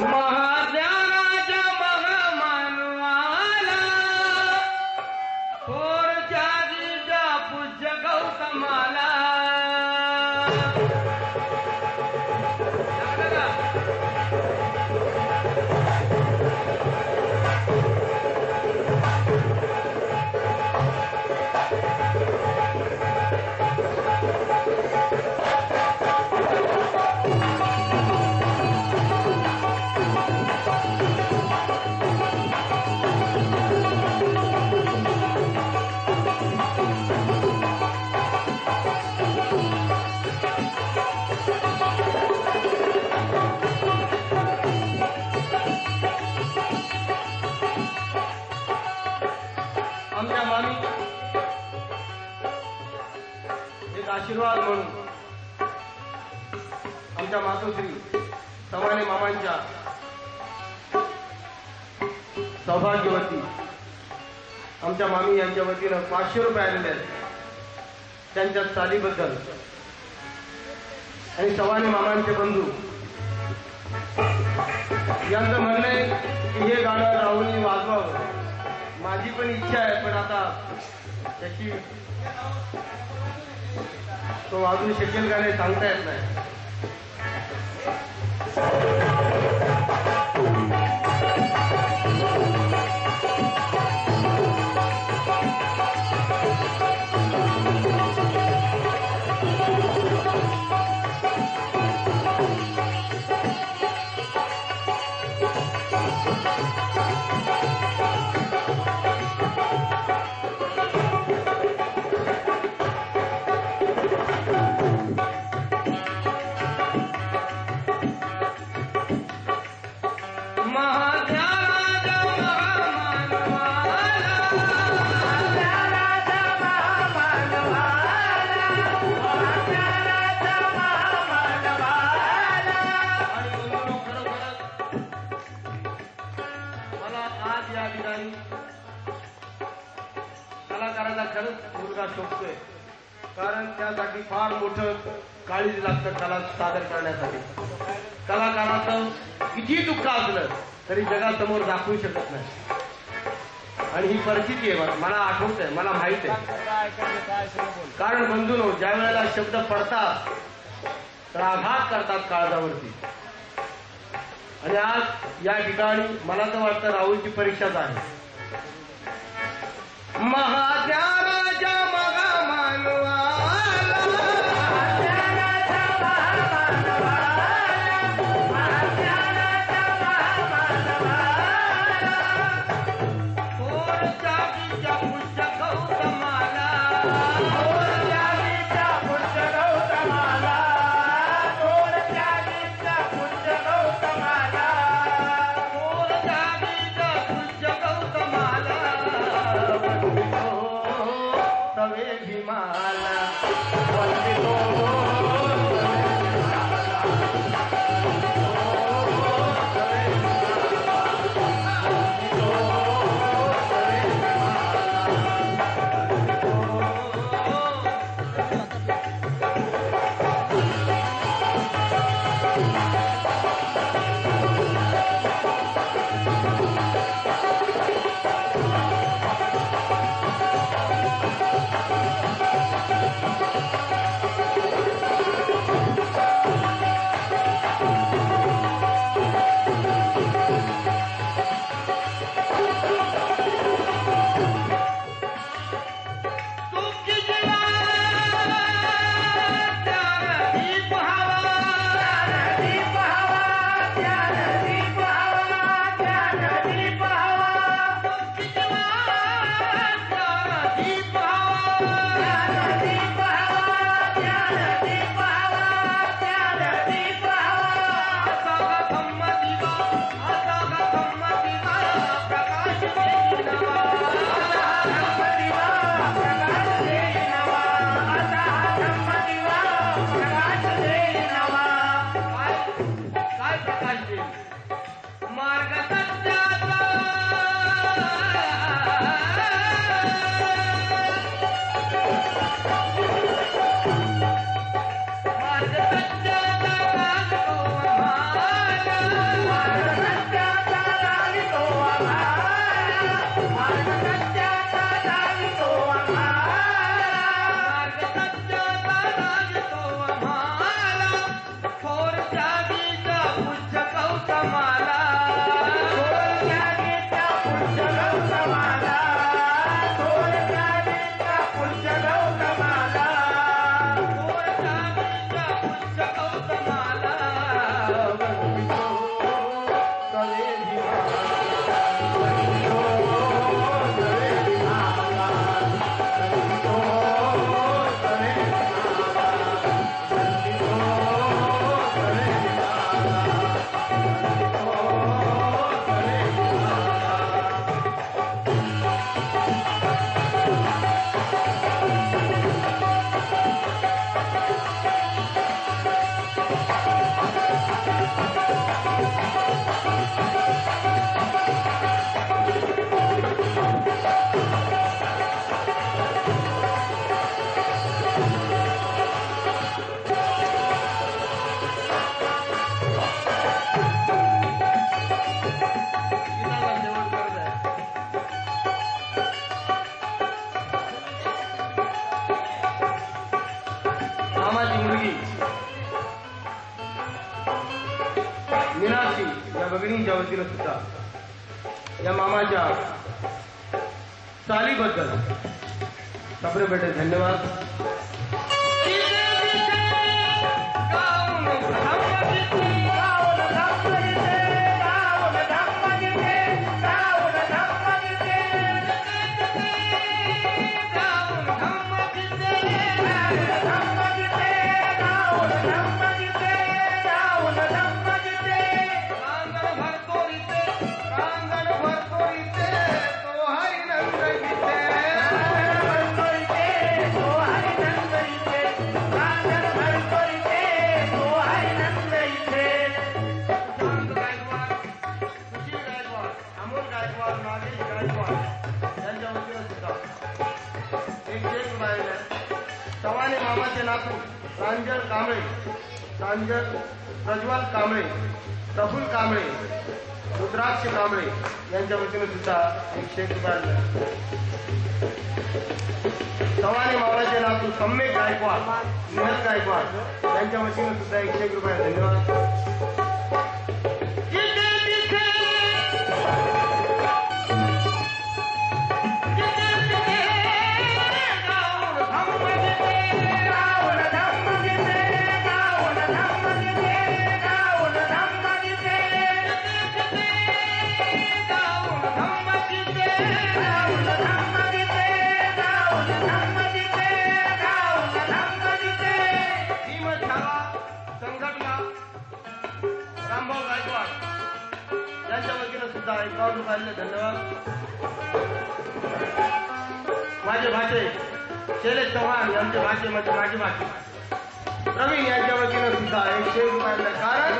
महादेवाच्या महामानवाला थोरच्या जिजा पूज्य गौतमाला आमच्या मामी एक आशीर्वाद म्हणून आमच्या मातोश्री सवाने मामांच्या सौभाग्यवती आमच्या मामी यांच्या वतीनं 500 रुपये आलेले आहेत त्यांच्या चालीबद्दल आणि सवाने मामांचे बंधू यांचं म्हणणं आहे की हे गाणं राहुलनी वाजवावं. माझी पण इच्छा आहे पण आता त्याची तो वाजवू शकेल का नाही सांगता येत नाही. कलाकाराला खरंच मुलगा शोभतोय कारण त्यासाठी फार मोठं काळीज लागतं कला सादर करण्यासाठी. कलाकाराचं किती दुःख असलं तरी जगासमोर दाखवू शकत नाही आणि ही परिस्थिती आहे. मला आठवत आहे, मला माहित आहे. कारण बंधूंनो ज्या वेळेला शब्द पडतात तर आघात करतात काळजावरती आणि आज या ठिकाणी मला तर वाटतं राहुलची परीक्षाच आहे. महादेवाच्या महामानवाला थोरच्या जिजा पूज्य गौतमाला तवे भीमाला मीनाक्षी या भगिनींच्या वतीनं सुद्धा या मामाच्या चालीबद्दल सप्रेपेटे धन्यवाद. चव्हाणे मामाचे नातू प्रांजल कांबळे, प्रज्वल कांबळे, प्रफुल्ल कांबळे, रुद्राक्ष कांबळे यांच्या वतीने सुद्धा 101 रुपये. चव्हाणे मामाचे नातू सम्यक गायकवाड, निहल गायकवाड यांच्या वतीने सुद्धा 101 रुपये. धन्यवाद. धन्यवाद. माझे भाचे शैलेश चव्हाण यांचे भाचे म्हणजे माझे भाचे प्रवीण यांच्या वतीनं सुद्धा 101 रुपये. कारण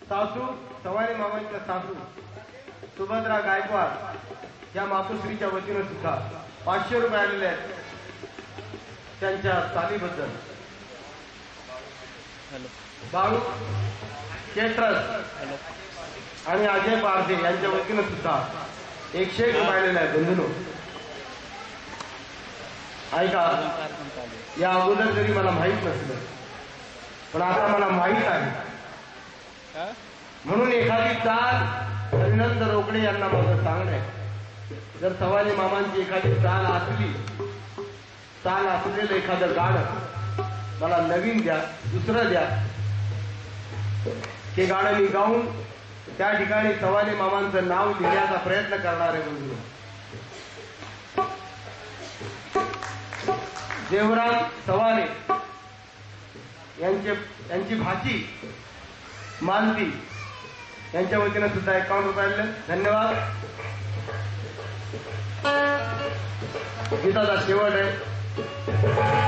सासू चव्हाणे मामांच्या सासू सुभद्रा गायकवाड या मातोश्रीच्या वतीनं सुद्धा 500 रुपये आलेले आहेत त्यांच्या चालीबद्दल. बाळू केटरस आणि अजय पारसे यांच्या वतीनं सुद्धा 101 रुपये आलेले आहेत. बंधूंनो ऐका, या अगोदर जरी मला माहीत नसलं पण आता मला माहीत आहे म्हणून एखादी चाल अभिनंद रोकडे यांना माझं सांगणं आहे. जर चव्हाणे मामांची एखादी चाल असलेलं एखादं गाणं मला नवीन द्या, दुसरं द्या, ते गाणं मी गाऊन त्या ठिकाणी चव्हाणे मामांचं नाव लिहिण्याचा प्रयत्न करणार आहे. बंधू देवराम चव्हाणे यांची भाची मालती यांच्या वतीनं सुद्धा 51 रुपये. धन्यवाद. गीताचा शेवट आहे.